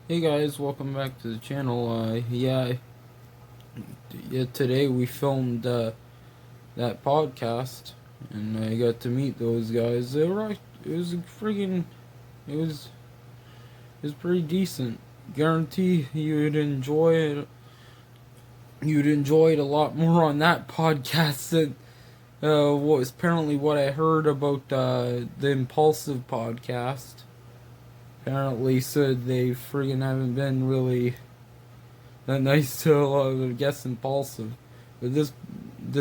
Hey guys, welcome back to the channel. Today we filmed that podcast, and I got to meet those guys. It was a it was it was pretty decent. Guarantee you'd enjoy it a lot more on that podcast than what was apparently what I heard about the Impulsive podcast. Apparently said they friggin' haven't been really that nice to a lot of the guests Impulsive. But this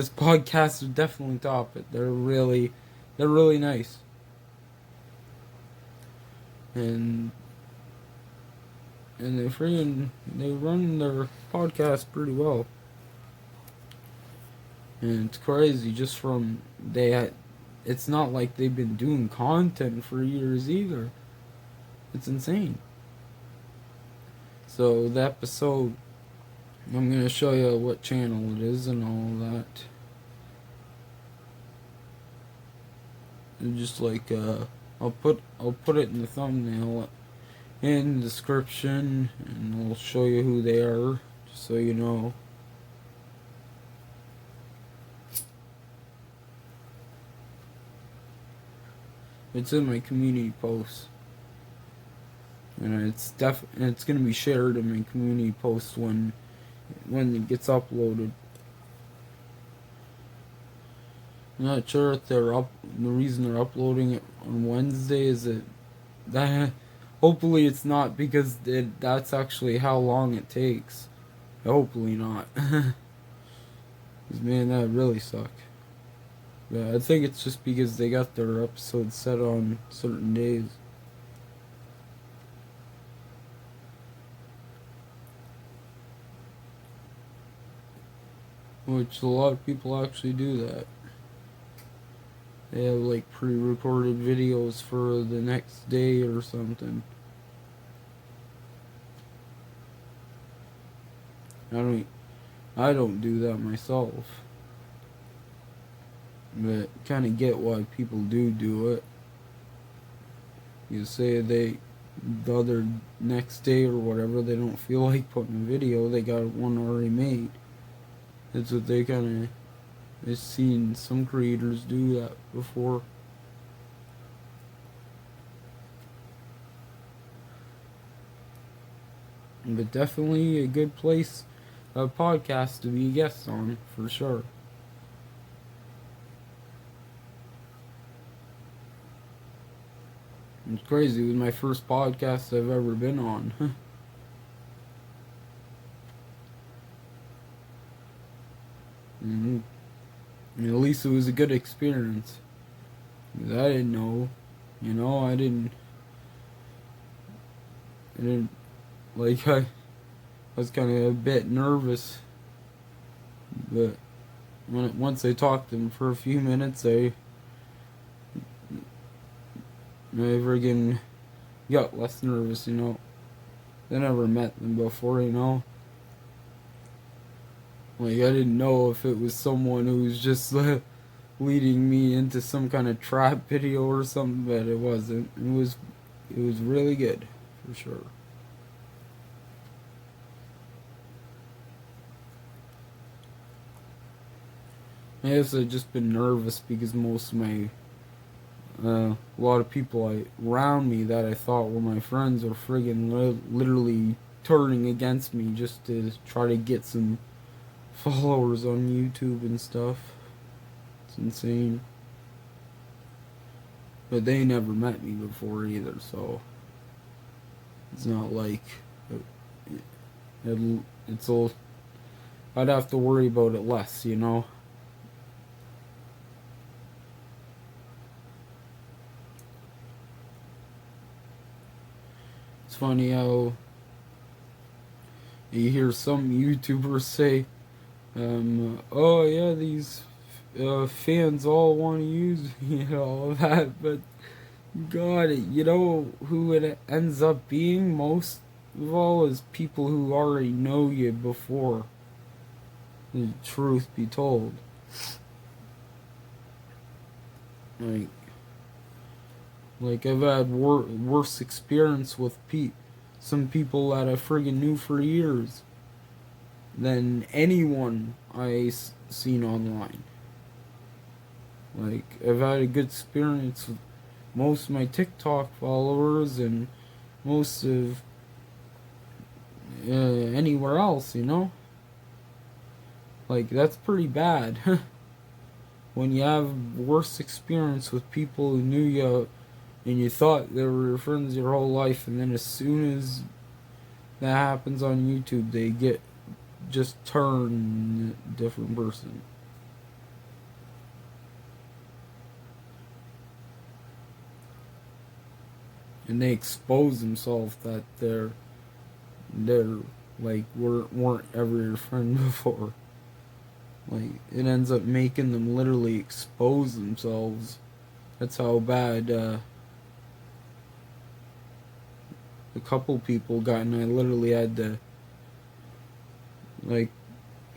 podcast would definitely top it. They're really nice. And they run their podcast pretty well. And it's crazy just from it's not like they've been doing content for years either. It's insane. So the episode, I'm gonna show you what channel it is and all that. And just like I'll put it in the thumbnail in the description, and I'll show you who they are, just so you know. It's in my community post, and it's gonna be shared in my community post when it gets uploaded. I'm not sure if the reason they're uploading it on Wednesday is that hopefully it's not because that's actually how long it takes. Hopefully not. Because man, that would really suck. Yeah, I think it's just because they got their episodes set on certain days. Which a lot of people actually do that. They have like pre-recorded videos for the next day or something. I don't do that myself. But kind of get why people do it. You say the other next day or whatever, they don't feel like putting a video, they got one already made. That's what they kind of, I've seen some creators do that before. But definitely a good place, a podcast to be a guest on, for sure. It's crazy. It was my first podcast I've ever been on. And at least it was a good experience. Because I didn't know. I didn't, like, I was kind of a bit nervous. But once I talked to them for a few minutes, I friggin' got less nervous. I never met them before. Like, I didn't know if it was someone who was just leading me into some kind of trap video or something, but it wasn't. It was really good, for sure. I guess I've just been nervous because most of my a lot of people around me that I thought were my friends are friggin' literally turning against me just to try to get some followers on YouTube and stuff. It's insane. But they never met me before either, so it's not like it's all. I'd have to worry about it less. It's funny how you hear some YouTubers say, oh yeah, these fans all want to use all that, but God, who it ends up being most of all is people who already know you before. The truth be told, like I've had worse experience with some people that I friggin' knew for years than anyone seen online. Like, I've had a good experience with most of my TikTok followers and most of anywhere else, you know? Like, that's pretty bad. When you have worse experience with people who knew you and you thought they were your friends your whole life, and then as soon as that happens on YouTube, they get just turn a different person. And they expose themselves that they're like weren't ever your friend before. Like, it ends up making them literally expose themselves. That's how bad a couple people got, and I literally had to like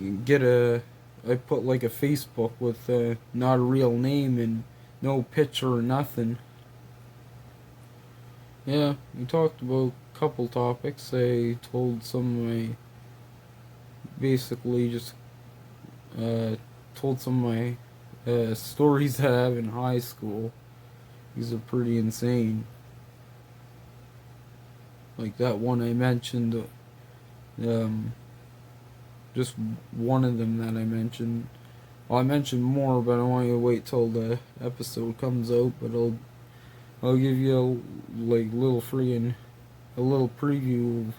I put like a Facebook with not a real name and no picture or nothing. Yeah, we talked about a couple topics. I told some of my, basically just told some of my stories that I have in high school. These are pretty insane. Like that one I mentioned, just one of them that I mentioned. Well, I mentioned more, but I want you to wait till the episode comes out. But I'll give you a little a little preview.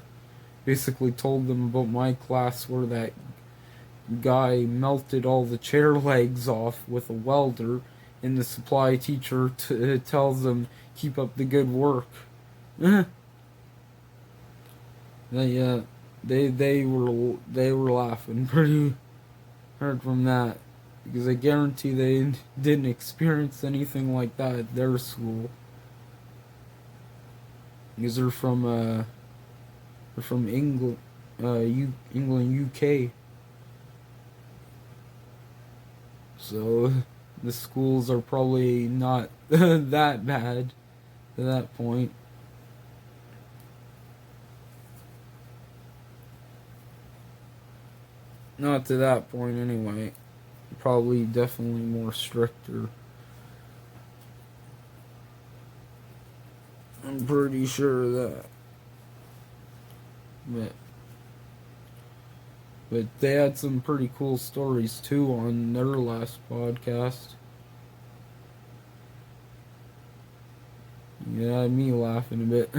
Basically, told them about my class where that guy melted all the chair legs off with a welder, and the supply teacher tells them keep up the good work. They were laughing pretty hard from that, because I guarantee they didn't experience anything like that at their school. Because they're from England, England, UK. So the schools are probably not that bad to that point. Not to that point anyway. Probably definitely more stricter. I'm pretty sure of that. But they had some pretty cool stories too on their last podcast. Yeah, me laughing a bit.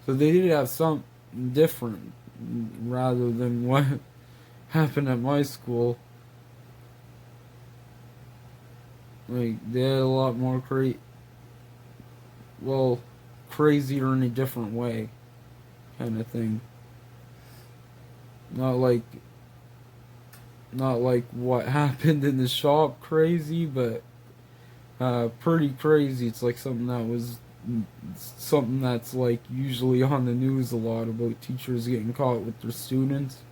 So they did have something different rather than what happened at my school. Like, they had a lot more crazier in a different way kind of thing. Not like what happened in the shop crazy, but pretty crazy. It's like something that's like usually on the news a lot, about teachers getting caught with their students.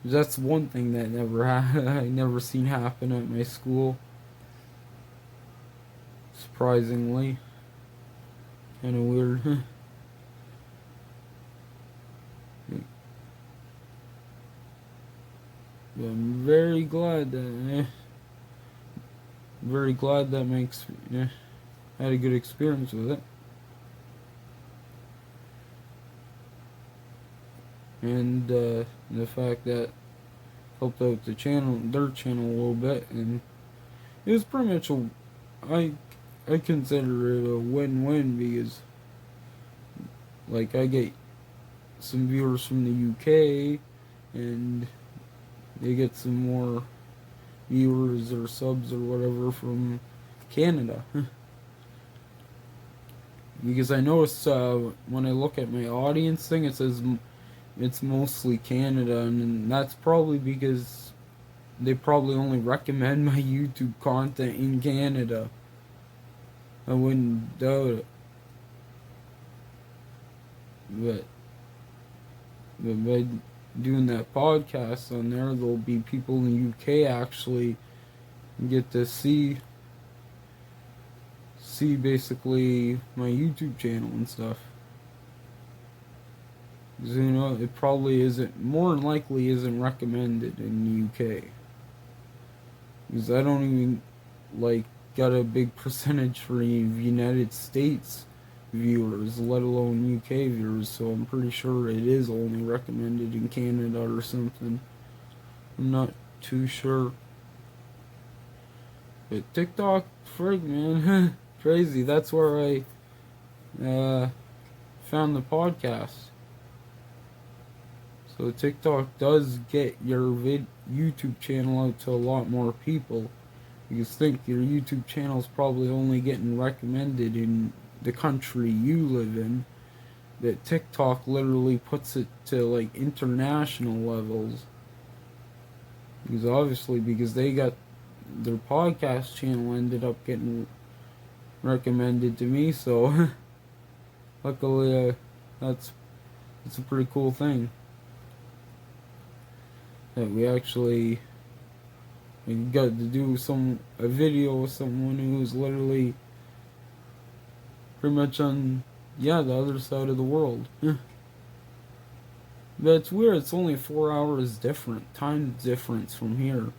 That's one thing that I never seen happen at my school. Surprisingly, kind of weird. But I'm very glad that makes had a good experience with it. And the fact that helped out their channel a little bit, and it was pretty much I consider it a win-win, because like I get some viewers from the UK, and they get some more viewers or subs or whatever from Canada. Because I noticed when I look at my audience thing, it says it's mostly Canada, and that's probably because they probably only recommend my YouTube content in Canada. I wouldn't doubt it. But by doing that podcast on there, there'll be people in the UK actually You get to see basically my YouTube channel and stuff. 'Cause, you know, it probably isn't, more than likely isn't recommended in the UK. Because I don't even, like, got a big percentage for the United States viewers, let alone UK viewers, so I'm pretty sure it is only recommended in Canada or something. I'm not too sure. But TikTok, frig, man, crazy. That's where I found the podcast. So TikTok does get your YouTube channel out to a lot more people. You think your YouTube channel is probably only getting recommended in the country you live in. That TikTok literally puts it to like international levels. Because obviously, because they got their podcast channel ended up getting recommended to me, so luckily that's a pretty cool thing. That we actually got to do a video with someone who's literally pretty much on the other side of the world. But it's weird, it's only 4 hours time difference from here.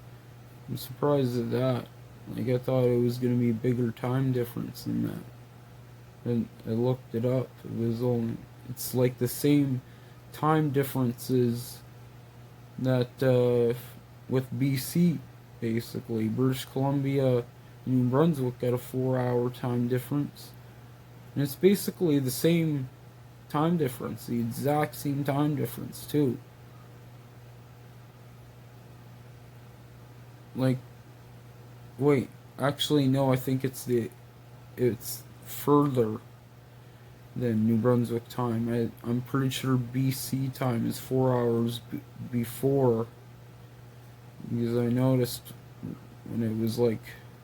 I'm surprised at that. Like, I thought it was gonna be a bigger time difference than that. And I looked it up. It's like the same time differences that with BC, basically. British Columbia, New Brunswick got a 4-hour time difference. And it's basically the same time difference, the exact same time difference, too. Like, wait, actually, no, I think it's further than New Brunswick time. I'm pretty sure BC time is 4 hours before, because I noticed when it was like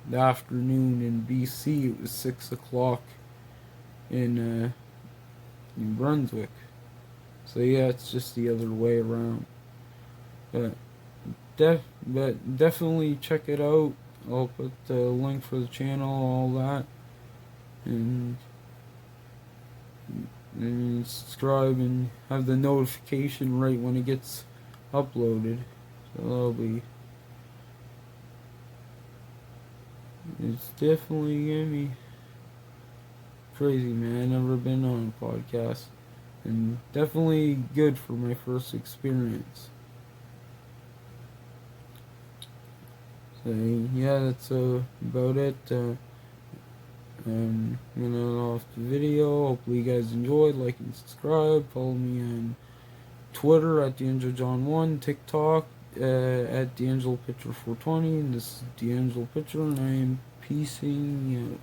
the afternoon in BC, it was 6 o'clock in New Brunswick. So yeah, it's just the other way around. But definitely check it out. I'll put the link for the channel, all that, and subscribe and have the notification right when it gets uploaded. So that'll be. It's definitely gonna be crazy, man. I've never been on a podcast, and definitely good for my first experience. So yeah, that's about it. I'm gonna off the video. Hopefully you guys enjoyed. Like and subscribe. Follow me on Twitter at DangeloJohn1, TikTok at DangeloPitcher420, and this is DangeloPitcher, and I am peacing out.